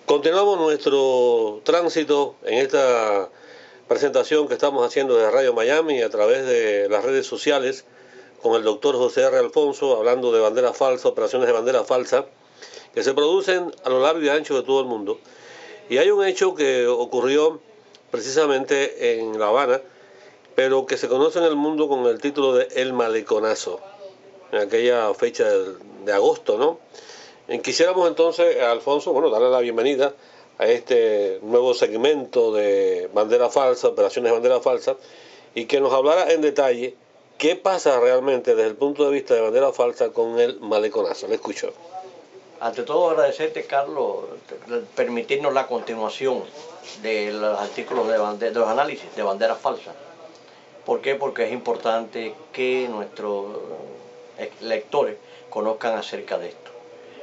Continuamos nuestro tránsito en esta presentación que estamos haciendo de Radio Miami a través de las redes sociales con el doctor José R. Alfonso, hablando de bandera falsa, operaciones de bandera falsa, que se producen a lo largo y ancho de todo el mundo. Y hay un hecho que ocurrió precisamente en La Habana, pero que se conoce en el mundo con el título de El Maleconazo, en aquella fecha de agosto, ¿no? Quisiéramos entonces, Alfonso, bueno, darle la bienvenida a este nuevo segmento de bandera falsa, operaciones de bandera falsa, y que nos hablara en detalle qué pasa realmente desde el punto de vista de bandera falsa con el maleconazo. Le escucho. Ante todo, agradecerte, Carlos, permitirnos la continuación de los artículos de los análisis de banderas falsas. ¿Por qué? Porque es importante que nuestros lectores conozcan acerca de esto.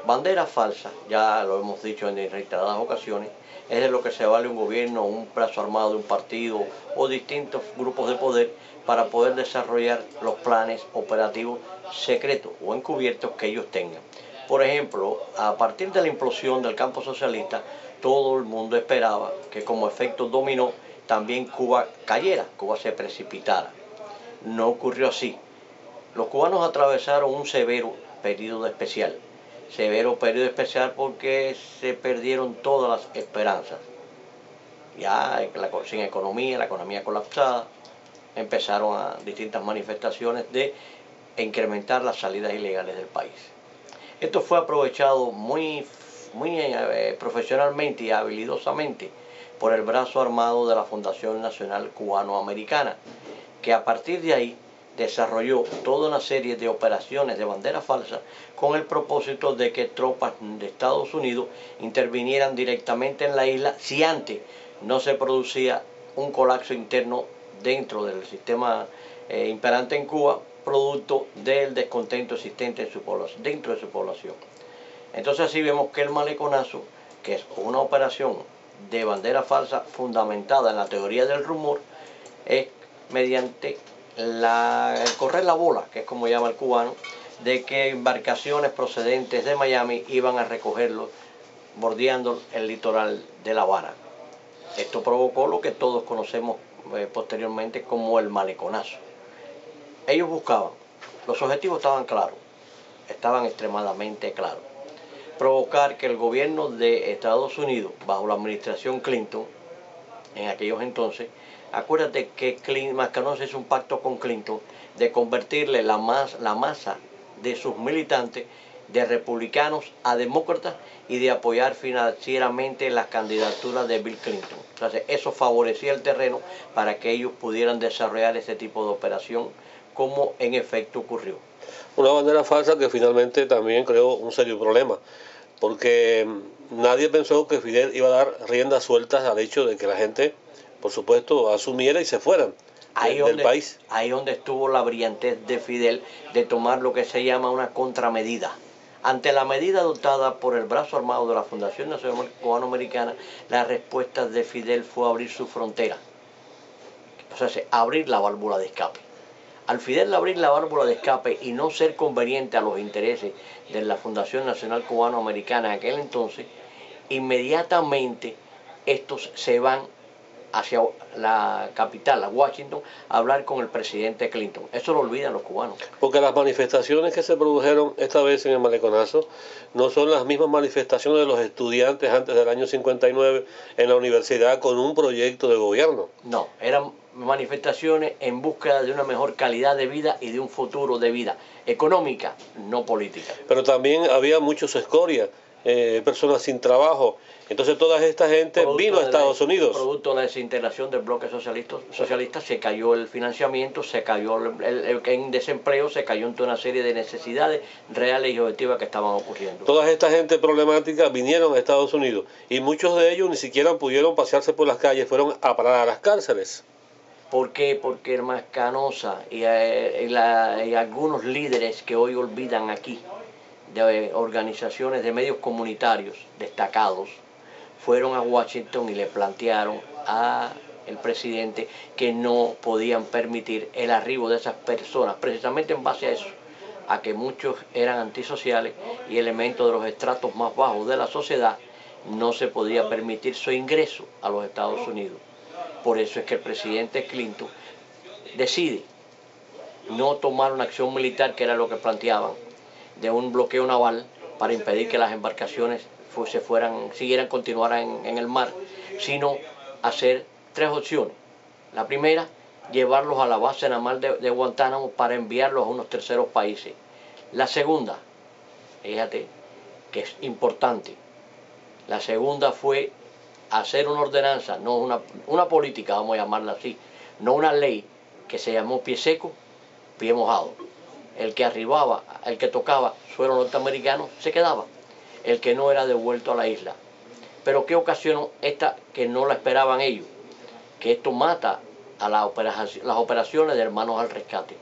Bandera falsa, ya lo hemos dicho en reiteradas ocasiones, es de lo que se vale un gobierno, un brazo armado de un partido o distintos grupos de poder para poder desarrollar los planes operativos secretos o encubiertos que ellos tengan. Por ejemplo, a partir de la implosión del campo socialista, todo el mundo esperaba que como efecto dominó también Cuba cayera, Cuba se precipitara. No ocurrió así. Los cubanos atravesaron un severo periodo especial. Severo periodo especial porque se perdieron todas las esperanzas. Ya sin economía, la economía colapsada, empezaron a distintas manifestaciones de incrementar las salidas ilegales del país. Esto fue aprovechado muy profesionalmente y habilidosamente por el brazo armado de la Fundación Nacional Cubano-Americana, que a partir de ahí desarrolló toda una serie de operaciones de bandera falsa con el propósito de que tropas de Estados Unidos intervinieran directamente en la isla si antes no se producía un colapso interno dentro del sistema imperante en Cuba, producto del descontento existente en dentro de su población. Entonces así vemos que el maleconazo, que es una operación de bandera falsa fundamentada en la teoría del rumor, es mediante el correr la bola, que es como llama el cubano, de que embarcaciones procedentes de Miami iban a recogerlo bordeando el litoral de La Habana. Esto provocó lo que todos conocemos posteriormente como el maleconazo. Ellos buscaban, los objetivos estaban claros, estaban extremadamente claros. Provocar que el gobierno de Estados Unidos, bajo la administración Clinton, en aquellos entonces, acuérdate que Mascarón hizo un pacto con Clinton de convertirle la masa de sus militantes de republicanos a demócratas y de apoyar financieramente las candidaturas de Bill Clinton. Entonces eso favorecía el terreno para que ellos pudieran desarrollar ese tipo de operación, como en efecto ocurrió. Una bandera falsa que finalmente también creó un serio problema, porque nadie pensó que Fidel iba a dar riendas sueltas al hecho de que la gente, por supuesto, asumiera y se fueran del país. Ahí donde estuvo la brillantez de Fidel de tomar lo que se llama una contramedida. Ante la medida adoptada por el brazo armado de la Fundación Nacional Cubano-Americana, la respuesta de Fidel fue abrir su frontera, o sea, abrir la válvula de escape. Al Fidel abrir la válvula de escape y no ser conveniente a los intereses de la Fundación Nacional Cubano-Americana en aquel entonces, inmediatamente estos se van hacia la capital, a Washington, a hablar con el presidente Clinton. Eso lo olvidan los cubanos. Porque las manifestaciones que se produjeron esta vez en el maleconazo no son las mismas manifestaciones de los estudiantes antes del año 59 en la universidad con un proyecto de gobierno. No, eran manifestaciones en búsqueda de una mejor calidad de vida y de un futuro de vida económica, no política. Pero también había muchos escorias, personas sin trabajo. Entonces toda esta gente vino a Estados Unidos. Producto de la desintegración del bloque socialista se cayó el financiamiento, se cayó en desempleo, se cayó en toda una serie de necesidades reales y objetivas que estaban ocurriendo. Toda esta gente problemática vinieron a Estados Unidos y muchos de ellos ni siquiera pudieron pasearse por las calles, fueron a parar a las cárceles. ¿Por qué? Porque Hermás Canosa y algunos líderes que hoy olvidan aquí, de organizaciones de medios comunitarios destacados, fueron a Washington y le plantearon al presidente que no podían permitir el arribo de esas personas, precisamente en base a eso, a que muchos eran antisociales y elementos de los estratos más bajos de la sociedad, no se podía permitir su ingreso a los Estados Unidos. Por eso es que el presidente Clinton decide no tomar una acción militar, que era lo que planteaban, de un bloqueo naval para impedir que las embarcaciones continuaran en el mar, sino hacer tres opciones. La primera, llevarlos a la base naval de Guantánamo para enviarlos a unos terceros países. La segunda, fíjate que es importante, la segunda fue hacer una ordenanza, no una política, vamos a llamarla así, no una ley, que se llamó pie seco, pie mojado. El que arribaba, el que tocaba suelo norteamericano, se quedaba. El que no era devuelto a la isla. Pero ¿qué ocasionó esta que no la esperaban ellos? Que esto mata a las operaciones de Hermanos al Rescate.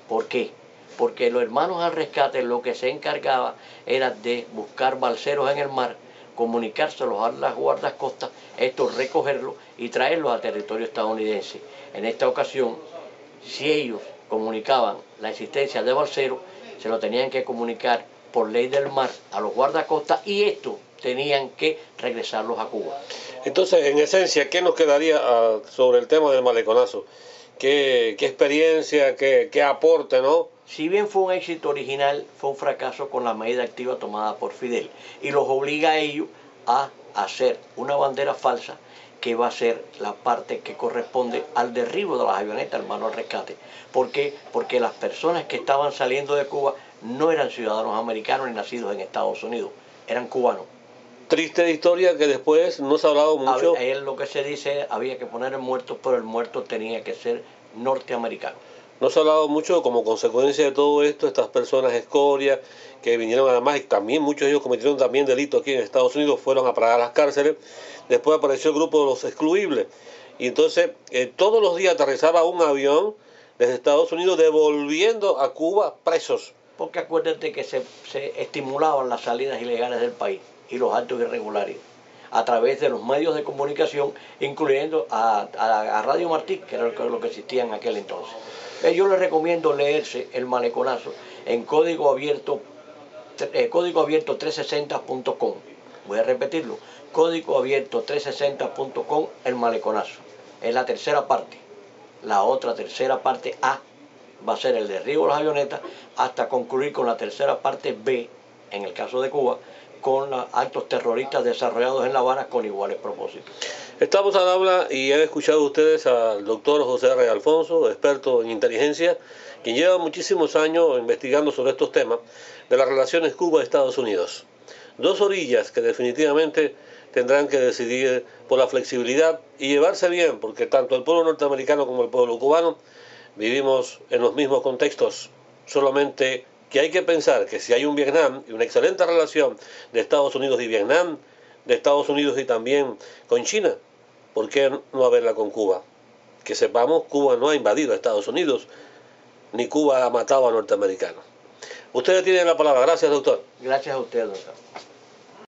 ¿Por qué? Porque los Hermanos al Rescate lo que se encargaba era de buscar balseros en el mar, comunicárselos a las guardacostas, estos recogerlos y traerlos a territorio estadounidense. En esta ocasión, si ellos comunicaban la existencia de balseros, se lo tenían que comunicar por ley del mar a los guardacostas y estos tenían que regresarlos a Cuba. Entonces, en esencia, ¿qué nos quedaría sobre el tema del maleconazo? ¿Qué experiencia, qué aporte, no? Si bien fue un éxito original, fue un fracaso con la medida activa tomada por Fidel y los obliga a ellos a hacer una bandera falsa que va a ser la parte que corresponde al derribo de las avionetas Hermanos al Rescate. ¿Por qué? Porque las personas que estaban saliendo de Cuba no eran ciudadanos americanos ni nacidos en Estados Unidos, eran cubanos. Triste historia que después no se ha hablado mucho. Es lo que se dice, había que poner el muerto, pero el muerto tenía que ser norteamericano. No se ha hablado mucho como consecuencia de todo esto, estas personas escoria que vinieron además, y también muchos de ellos cometieron también delitos aquí en Estados Unidos, fueron a parar a las cárceles. Después apareció el grupo de los excluibles. Y entonces todos los días aterrizaba un avión desde Estados Unidos devolviendo a Cuba presos. Porque acuérdate que se estimulaban las salidas ilegales del país y los actos irregulares a través de los medios de comunicación, incluyendo a Radio Martí, que era lo que existía en aquel entonces. Yo les recomiendo leerse El Maleconazo en código abierto 360.com. Voy a repetirlo, código abierto 360.com, El Maleconazo. Es la tercera parte. La otra tercera parte A va a ser el derribo de las avionetas hasta concluir con la tercera parte B, en el caso de Cuba, con los actos terroristas desarrollados en La Habana con iguales propósitos. Estamos al habla y han escuchado ustedes al doctor José R. Alfonso, experto en inteligencia, quien lleva muchísimos años investigando sobre estos temas de las relaciones Cuba-Estados Unidos. Dos orillas que definitivamente tendrán que decidir por la flexibilidad y llevarse bien, porque tanto el pueblo norteamericano como el pueblo cubano vivimos en los mismos contextos, solamente que hay que pensar que si hay un Vietnam y una excelente relación de Estados Unidos y Vietnam, de Estados Unidos y también con China, ¿por qué no haberla con Cuba? Que sepamos, Cuba no ha invadido a Estados Unidos, ni Cuba ha matado a norteamericanos. Ustedes tienen la palabra. Gracias, doctor. Gracias a usted, doctor.